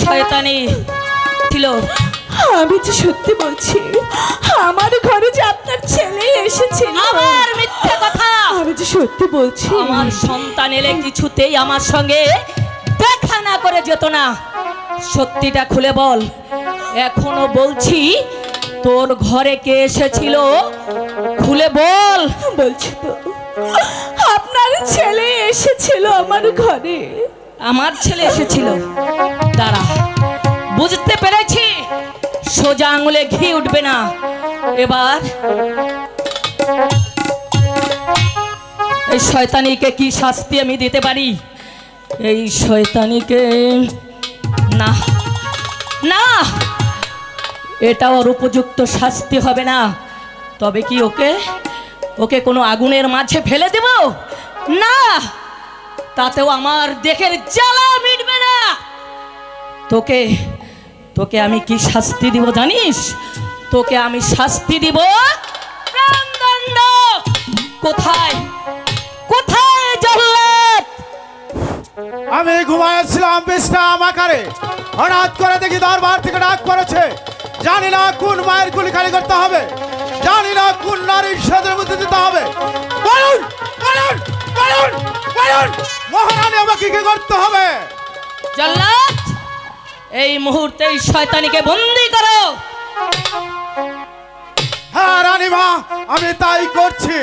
শয়তানি ছিল। আমি তো সত্যি বলছি, আমার ঘরে যে আপনার ছেলে এসেছিল। আমার মিথ্যে কথা। আমি তো সত্যি বলছি, আমার সন্তান এলে কিছুতেই আমার সঙ্গে দেখা না করে যেত না। সত্যিটা খুলে বল। এখনো বলছি, তোর ঘরে কে এসেছিল? খুলে বল। বলছি তো, আপনার ছেলে এসেছিল আমার ঘরে। আমার ছেলে এসেছিল? দাঁড়া, বুঝতে পেরেছি, সোজা আঙুলে ঘি উঠবে না। এবার এই শয়তানিকে কি শাস্তি আমি দিতে পারি? এই শয়তানিকে না না, এটা ওর উপযুক্ত শাস্তি হবে না। তবে কি ওকে ওকে কোনো আগুনের মাঝে ফেলে দেব? না, তাতেও আমার দেহের জ্বালা মিটবে না। তোকে তোকে আমি কি শাস্তি দিব জানিস? তোকে আমি শাস্তি দিব প্রাণদণ্ড। কোথায় কোথায় জল্লাদ? আমি ঘুমাইছিলাম বিশ্রাম আকারে, হঠাৎ করে দেখি দরবার থেকে ডাক পড়েছে। জানি না কোন মায়ের গুলি খালি করতে হবে, জানি না কোন নারীর সাথে মধ্যে দিতে হবে। বলুন বলুন বলুন বলুন, মহারানী আমাকে কি করতে হবে? জল্লাদ, এই মুহূর্তে এই শয়তানিকে বন্দী করো। হ্যাঁ রানীমা, আমি তাই করছি।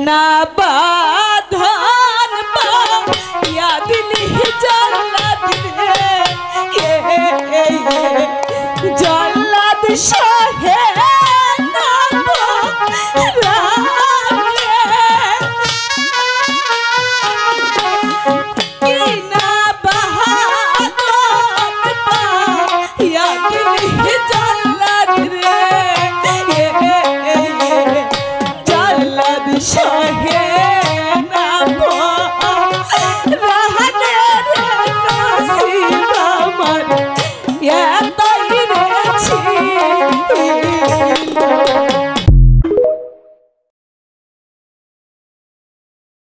ना बाधान बा याद नहीं जल्लाद रे, जल्लाद शाहे ना ना बहादुर बा याद नहीं जल्लाद रे, शाहे नामो रहने रे नसीब আমার এতই রে ছি